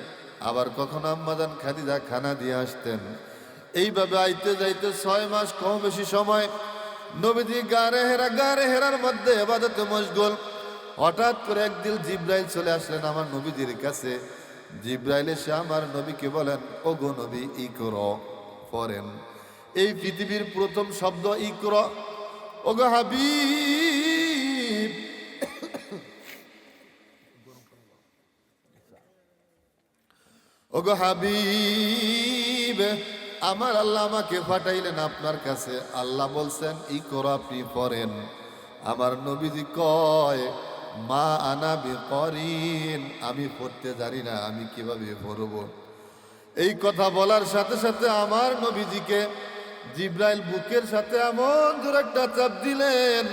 আবার কখনো আম্মাজান খাদিজা খানা দিয়ে আসতেন। এইভাবে আইতে যাইতে 6 মাস কম বেশি সময় নবীজি গারে হেরার মধ্যে ইবাদতে মশগুল। হঠাৎ করে একদিন জিব্রাইল চলে আসলেন আমার নবীজির কাছে। জিব্রাইল এসে আমার নবীকে বলেন, ওগো নবী, ইকরা পড়েন। এই পৃথিবীর প্রথম শব্দ ইকরা। ওগো হাবিব, ওগো হাবিব, আমার আল্লাহ আমাকে পাঠাইলেন আপনার কাছে। আল্লাহ বলছেন ইকরা, আপনি পড়েন। আমার নবীজি কয়, মা আনা বিকরিন, আমি পড়তে জানি না, আমি কিভাবে পড়ব? এই কথা বলার সাথে সাথে আমার নবীজিকে জিব্রাইল বুকের সাথে এমন জোরে একটা চাপ দিলেন,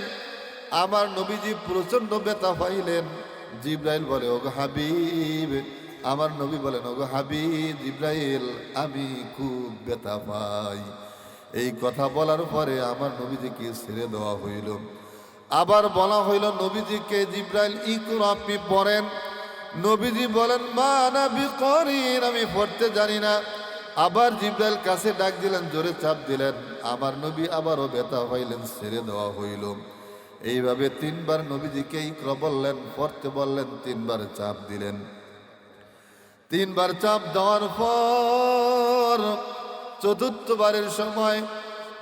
আমার নবীজি প্রচন্ড ব্যথা পাইলেন। জিব্রাইল বলে, ওগো হাবিব, আমার নবী বলেন, ওগো হাবিব জিব্রাইল, আমি খুব ব্যথা পাই। এই কথা বলার পরে আমার নবীজিকে ছেড়ে দেওয়া হইল। আবার বলা হইল নবীজিকে, জিব্রাইল ইকরা, আপনি পড়েন। নবীজি বলেন, মা আনা বিকরিন, আমি পড়তে জানি না। আবার জিব্রাইল কাছে ডাক দিলেন, জোরে চাপ দিলেন। আমার নবী আবারও ব্যথা পাইলেন, ছেড়ে দেওয়া হইল। এইভাবে 3 বার নবীজিকে ইকরা বললেন, পড়তে বললেন, 3 বার চাপ দিলেন। 3 বার চাপ দেওয়ার পর 4th বারের সময়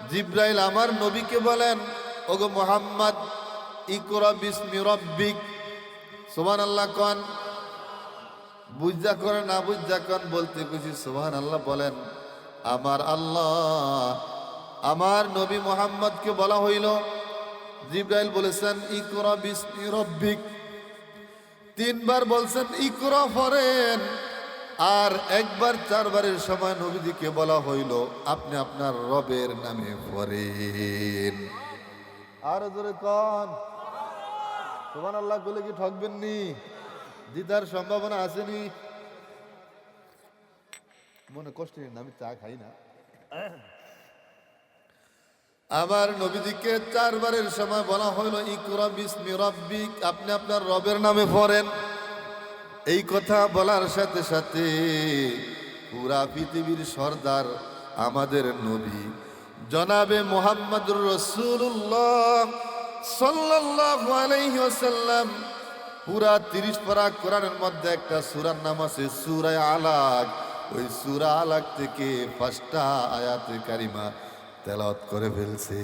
জিব্রাইল আমার নবীকে বলেন, ওগো মুহাম্মদ, ইকরা বিসমি রাব্বিক। সুবহানাল্লাহ কোন? বুঝা করে না বুঝা কোন বলতে খুশি সুবহানাল্লাহ বলেন। আমার আল্লাহ আমার নবী মুহাম্মদকে বলা হইল, জিব্রাইল বলেছেন ইকরা বিসমি রাব্বিক। 3 বার বলছেন ইকরা পড়েন। আর 1 বার 4 বারের সময় নবীজিকে বলা হইল, আপনি আপনার রবের নামে পড়েন। আর জোরে কোন সুবহানাল্লাহ বলে কি ঠকবেন নি? জিতার সম্ভাবনা আসেনি? মনে কষ্ট নেই, আমি চা খাই না। আবার নবীজিকে 4 বারের সময় বলা হইল ইকরা বিসমি রাব্বিক, আপনি আপনার রবের নামে পড়েন। এই কথা বলার সাথে সাথে পুরা পৃথিবীর সর্দার আমাদের নবী জনাবে মুহাম্মদুর রাসূলুল্লাহ সাল্লাল্লাহু আলাইহি ওয়াসাল্লাম পুরা 30 পারা কোরআনের মধ্যে একটা সূরার নাম আছে সূরা আলাক। ওই সূরা আলাক থেকে 5টা আয়াতে কারিমা তেলাওয়াত করে ফেলছি।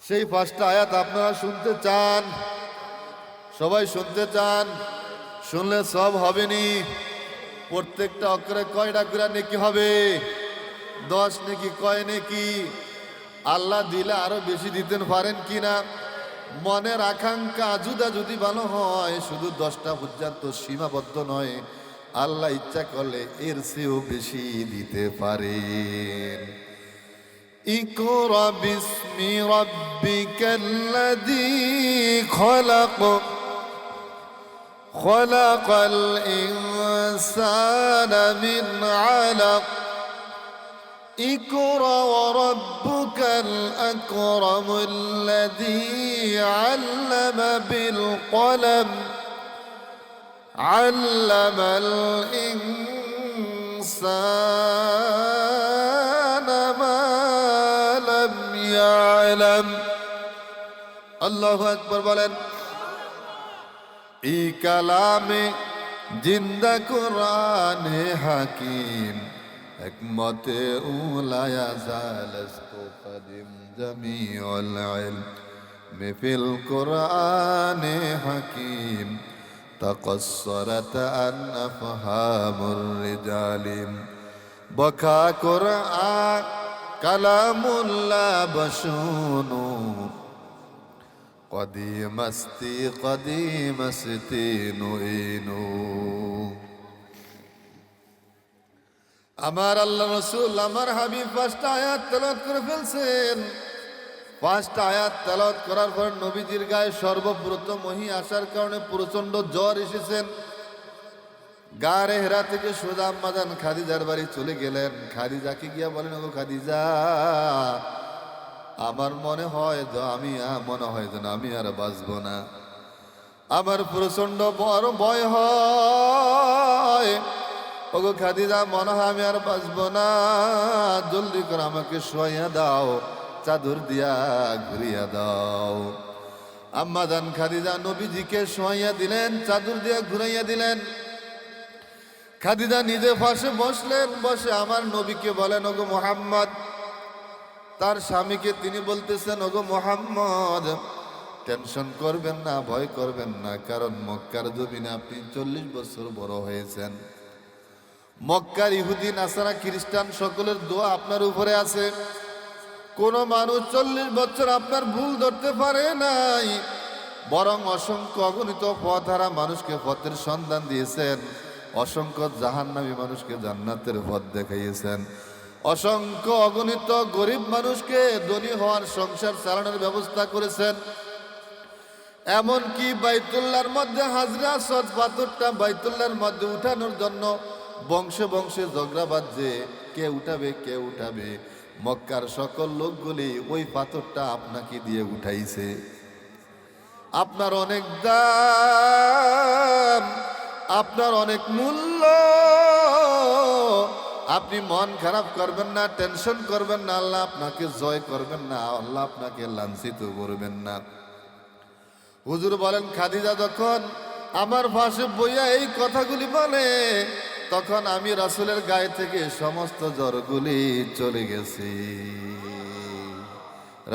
সেই 5টা আয়াত আপনারা শুনতে চান? সবাই শুনতে চান? শুনলে সব হবেনি। প্রত্যেকটা অক্ষরে কয়টা করে নেকি হবে? 10 নেকি। কয় নেকি? আল্লাহ দিলে আরো বেশি দিতেন পারেন কিনা? মনের আকাঙ্ক্ষা জুদা যদি ভালো হয়, শুধু 10টা পর্যন্ত সীমাবদ্ধ নয়, আল্লাহ ইচ্ছা করলে এর চেয়েও বেশি দিতে পারেন। ইকরা বিসমি রাব্বিকাল্লাযী খলাক খলাকাল ইনসানা মিন আলাক اقرأ وربك الأكرم الذي علم بالقلم علم الإنسان ما لم يعلم الله أكبر বলেন। এই কালামে জিন্দা কোরআনে হাকিম একমতে উলায়া জালস্তু কদিম জামিউল ইলম ফিল কোরআনে হাকিম তাকাসসারাত আন আফহামুর রিজালিম বকা কোরআন কালামুল্লাহ বশুনু কদিমাস্তি নুইনু। আমার আল্লাহ রসুল আমার হাবিব 5টা আয়াত তেলাওয়াত করে ফেলছেন। 5টা আয়াত তেলাওয়াত করার পর নবীজির গায়ে সর্বপ্রথম ওহী আসার কারণে প্রচন্ড জ্বর এসেছেন। গারে হেরা থেকে সোজা আম্মাজান খাদিজার বাড়ি চলে গেলেন। খাদিজাকে গিয়া বলেন, ওগো খাদিজা, আমার মনে হয় যেন আমি আর বাঁচব না। আমার প্রচন্ড বড় ভয় হয়। ওগো খাদিজা, মনে হয় আমি আর বাঁচব না। জলদি করে আমাকে শোয়াইয়া দাও, চাদর দিয়া ঘুরিয়া দাও। আম্মাজান খাদিজা নবীজিকে শোয়াইয়া দিলেন, চাদর দিয়া ঘুরাইয়া দিলেন। খাদিজা নিজে পাশে বসলেন। বসে আমার নবীকে বলেন, ওগো মুহাম্মদ। তার স্বামীকে তিনি বলতেছেন, ওগো মুহাম্মদ, টেনশন করবেন না, ভয় করবেন না, কারণ মক্কার জমিনে আপনি 40 বছর বড় হয়েছেন। মক্কার ইহুদি নাসারা খ্রিস্টান সকলের দোয়া আপনার উপরে আছে। কোন মানুষ 40 বছর আপনার ভুল ধরতে পারে নাই, বরং অসংখ্য অগণিত পথহারা মানুষকে পথের সন্ধান দিয়েছেন। অসংখ্য জাহান্নামী মানুষকে জান্নাতের পথ দেখাইয়েছেন। অসংখ্য অগণিত গরিব মানুষকে ধনী হওয়ার সংসার চালানোর ব্যবস্থা করেছেন। এমনকি বাইতুল্লাহর মধ্যে হাজরা আসওয়াদ পাথরটা বাইতুল্লাহর মধ্যে উঠানোর জন্য বংশে বংশে ঝগড়া বাজছে, কে উঠাবে। মক্কার সকল লোকগুলি ওই পাথরটা আপনাকে দিয়ে উঠাইছে। আপনার অনেক দাম, আপনার অনেক মূল্য। আপনি মন খারাপ করবেন না, টেনশন করবেন না, আল্লাহ আপনাকে জয় করবেন না, আল্লাহ আপনাকে লাঞ্ছিত করবেন না। হুজুর বলেন, খাদিজা যখন আমার পাশে বইয়া এই কথাগুলি বলে, তখন আমি রাসূলের গায়ে থেকে সমস্ত জ্বরগুলি চলে গেছি।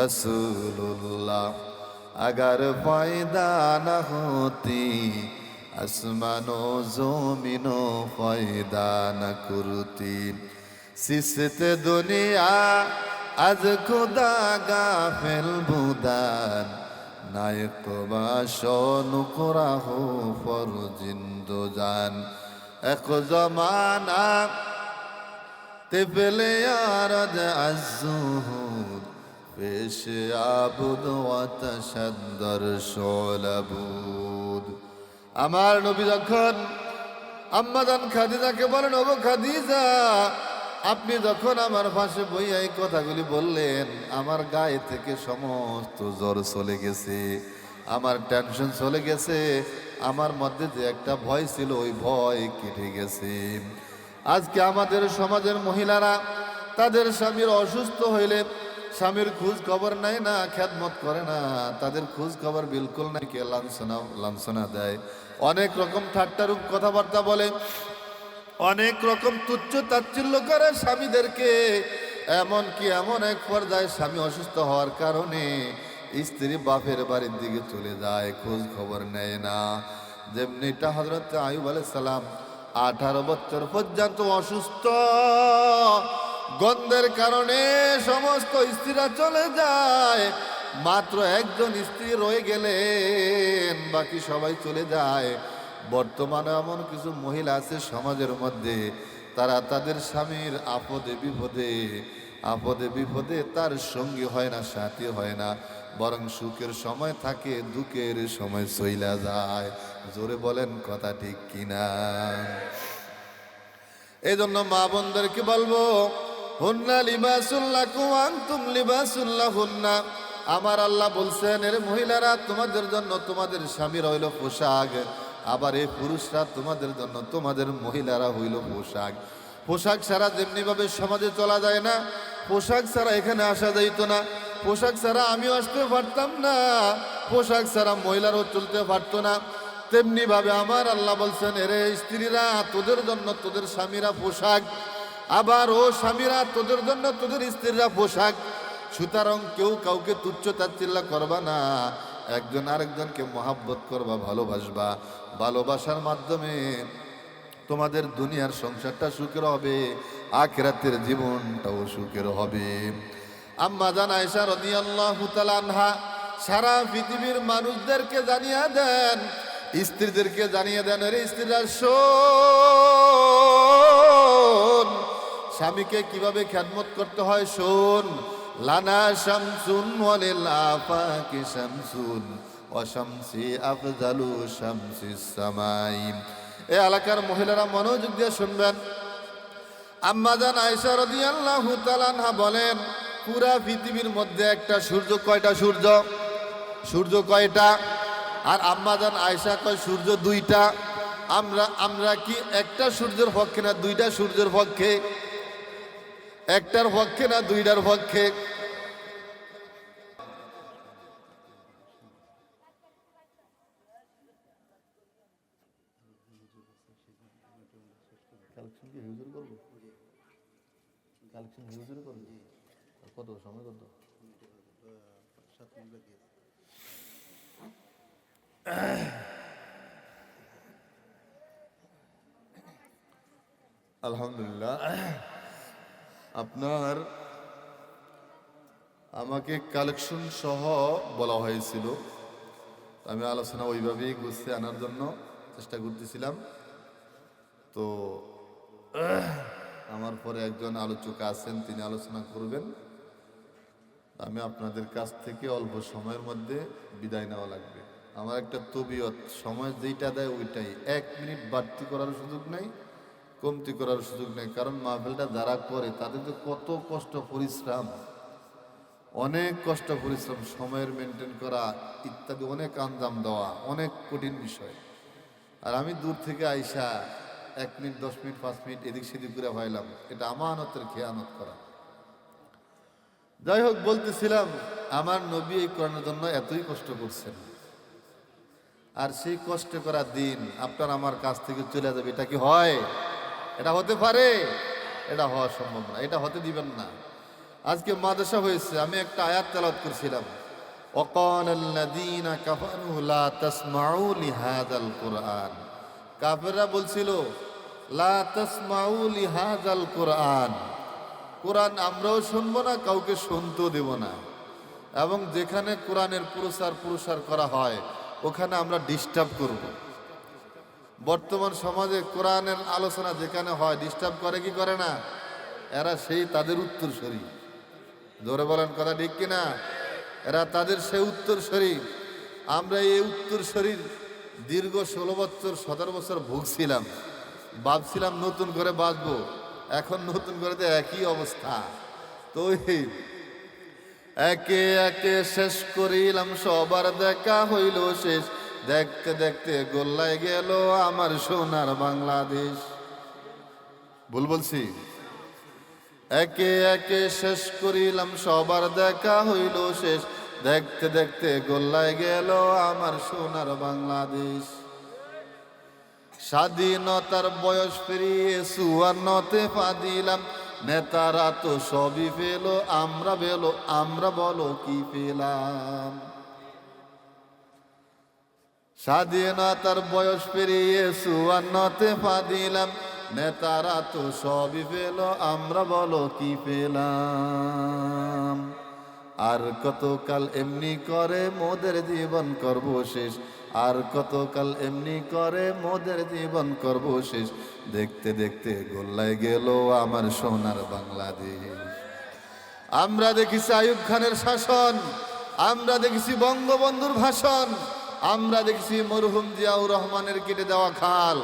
রাসূলুল্লাহ अगर पैदा न होती आसमानो ज़मीनो पैदा न करती सिसते दुनिया आज खुदा गाफिल बुदान नायक बाशो नुकरा हो फर जिंदो जान एक ज़माना तिफले यारद अज़्ज़ुहूद पेश आबुद वतशद्दर शोलबुद। আমার নবী যখন আম্মাজান খাদিজাকে বলেন, ওগো খাদিজা, আপনি যখন আমার পাশে বইয়া এই কথাগুলি বললেন, আমার গায়ে থেকে সমস্ত জ্বর চলে গেছে, আমার টেনশন চলে গেছে, আমার মধ্যে যে একটা ভয় ছিল ওই ভয় কেটে গেছে। আজকে আমাদের সমাজের মহিলারা তাদের স্বামীর অসুস্থ হইলে স্বামীর খোঁজ খবর নাই না, খেদমত করে না, তাদের খোঁজ খবর বিলকুল নাই, কে লাঞ্ছনা দেয়, অনেক রকম ঠাট্টারূপ কথাবার্তা বলে, অনেক রকম তুচ্ছ তাচ্ছিল্য করে স্বামীদেরকে। এমনকি এমন এক পর্যায়ে স্বামী অসুস্থ হওয়ার কারণে স্ত্রী বাপের বাড়ির দিকে চলে যায়, খোঁজ খবর নেয় না। যেমনিটা হযরত আইয়ুব আলাইহিস সালাম 18 বছর পর্যন্ত অসুস্থ, গন্ধের কারণে সমস্ত স্ত্রীরা চলে যায়, মাত্র একজন স্ত্রী রয়ে গেলেন, বাকি সবাই চলে যায়। বর্তমানে এমন কিছু মহিলা আছে সমাজের মধ্যে, তারা তাদের স্বামীর আপদে বিপদে তার সঙ্গী হয় না, সাথী হয় না, বরং সুখের সময় থাকে, দুঃখের সময় চইলা যায়। জোরে বলেন কথা ঠিক কিনা? এই জন্য মা বোনদেরকে বলবো, হুন্না লিবাসুল লাকুম ওয়া আনতুম লিবাসুল লাহুন্না। আমার আল্লাহ বলছেন, এর মহিলারা তোমাদের জন্য তোমাদের স্বামীর হইল পোশাক, আবার এই পুরুষরা তোমাদের জন্য তোমাদের মহিলারা হইল পোশাক। পোশাক ছাড়া যেমনি ভাবে সমাজে চলা যায় না, পোশাক ছাড়া এখানে আসা যাইত না, পোশাক ছাড়া আমিও আসতে পারতাম না, পোশাক ছাড়া মহিলারও চলতে পারতো না, তেমনি ভাবে আমার আল্লাহ বলছেন, এরে স্ত্রীরা তোদের জন্য তোদের স্বামীরা পোশাক, আবার ও স্বামীরা তোদের জন্য তোদের স্ত্রীরা পোশাক। সুতরাং কেউ কাউকে তুচ্ছ তাচ্ছিল্য করবা না, একজন আরেকজনকে মহাব্বত করবা, ভালোবাসবা। ভালোবাসার মাধ্যমে তোমাদের দুনিয়ার সংসারটা সুখের হবে, আখিরাতের জীবনটাও সুখের হবে। আম্মা জান আয়েশা রাদিয়াল্লাহু তাআলা আনহা সারা পৃথিবীর মানুষদেরকে জানিয়ে দেন, স্ত্রীদেরকে জানিয়ে দেন, এর স্ত্রীরা শোন, স্বামীকে কিভাবে খেদমত করতে হয় শোন। লানা শামসুন ওয়ালিল আফাকি শামসুন ওয়া শামসি আফজালু শামসিস সামাই। এই এলাকার মহিলারা মনোযোগ দিয়ে শুনবেন। আম্মা জান আয়েশা রাদিয়াল্লাহু তাআলা আনহা বলেন, পুরা পৃথিবীর মধ্যে একটা সূর্য, কয়টা সূর্য? সূর্য কয়টা? আর আম্মা জান আয়েশা কয় সূর্য দুইটা। আমরা কি একটা সূর্যের পক্ষে না দুইটা সূর্যের পক্ষে? একটার পক্ষে না দুইটার পক্ষে? কত সময় কত? আলহামদুলিল্লাহ, আপনার আমাকে কালেকশন সহ বলা হয়েছিল, আমি আলোচনা ওইভাবেই গুছিয়ে আনার জন্য চেষ্টা করতেছিলাম। তো আমার পরে একজন আলোচক আছেন, তিনি আলোচনা করবেন। আমি আপনাদের কাছ থেকে অল্প সময়ের মধ্যে বিদায় নেওয়া লাগবে। আমার একটা তবিয়ত, সময় যেইটা দেয় ওইটাই, 1 মিনিট বাড়তি করার সুযোগ নেই, কমতি করার সুযোগ নেই। কারণ মাহফিলটা যারা করে তাদের তো কত কষ্ট, পরিশ্রম, অনেক কষ্ট পরিশ্রম, সময়ের মেনটেন করা ইত্যাদি, অনেক আঞ্জাম দেওয়া, অনেক কঠিন বিষয়। আর আমি দূর থেকে আইসা 1 মিনিট 10 মিনিট 5 মিনিট এদিক সেদিক করে ভাইলাম, এটা আমানতের খেয়ানত করা। যাই হোক, বলতেছিলাম, আমার নবী এই কোরআনের জন্য এতই কষ্ট করছেন, আর সেই কষ্ট করা দিন আপনার আমার কাছ থেকে চলে যাবে, এটা কি হয়? এটা হতে পারে? এটা হওয়া সম্ভব না, এটা হতে দিবেন না। আজকে মাদ্রাসা হয়েছে, আমি একটা আয়াত তেলাওয়াত করছিলাম, ওয়াকালাল্লাযীনা কাফারু লা তাসমাউ লিহাযাল কুরআন। কাফেররা বলছিল, লা তাসমাউ লিহাযাল কুরআন, কোরআন আমরাও শুনবো না, কাউকে শুনতেও দেব না, এবং যেখানে কোরআনের প্রসার করা হয় ওখানে আমরা ডিস্টার্ব করব। বর্তমান সমাজে কোরআনের আলোচনা যেখানে হয় ডিস্টার্ব করে কি করে না? এরা সেই তাদের উত্তরসূরি। জোরে বলেন কথা ঠিক কিনা? এরা তাদের সেই উত্তরসূরি। আমরা এই উত্তরসূরির দীর্ঘ 16 বছর 17 বছর ভুগছিলাম, ভাবছিলাম নতুন করে বাঁচবো, এখন নতুন করে তো একই অবস্থা। তো একে একে শেষ করিলাম, সবার দেখা হইল শেষ, দেখতে দেখতে গোল্লায় গেল আমার সোনার বাংলাদেশ। ভুল বলছি? একে একে শেষ করিলাম, সবার দেখা হইল শেষ, দেখতে দেখতে গোল্লায় গেল আমার সোনার বাংলাদেশ। স্বাধীনতার বয়স পেরিয়ে 54তে পা দিলাম, নেতারা তো সবই পেলো, আমরা বলো কি পেলাম। স্বাধীনতার বয়স পেরিয়ে 54তে পা দিলাম, নেতারা তো সবই পেল, আমরা বলো কি পেলাম। আর কতকাল এমনি করে মোদের জীবন করব শেষ, আর কতকাল এমনি করে মোদের জীবন করব শেষ। দেখতে দেখতে গোল্লায় গেল আমার সোনার বাংলাদেশ। আমরা দেখেছি আইয়ুব খানের শাসন, আমরা দেখেছি বঙ্গবন্ধুর ভাষণ, আমরা দেখছি মরহুম জিয়াউর রহমানের কেটে দেওয়া খাল,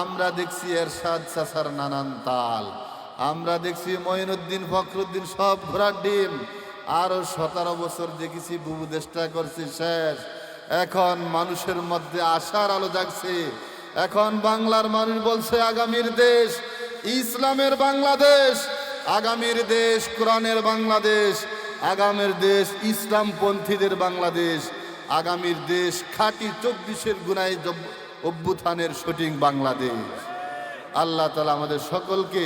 আমরা দেখছি এরশাদ চাচার নানান তাল, আমরা দেখছি মঈনুদ্দিন ফখরুদ্দিন সব ঘোড়ার ডিম। আরো 17 বছর দেখেছি বুবু দেশটা করছি শেষ। এখন মানুষের মধ্যে আশার আলো জাগছে। এখন বাংলার মানুষ বলছে আগামীর দেশ ইসলামের বাংলাদেশ, আগামীর দেশ কোরআনের বাংলাদেশ, আগামীর দেশ ইসলামপন্থীদের বাংলাদেশ, আগামীর দেশ খাঁটি 24-এর গুনাই অভ্যুত্থানের সঠিক বাংলাদেশ। আল্লাহ তাআলা আমাদের সকলকে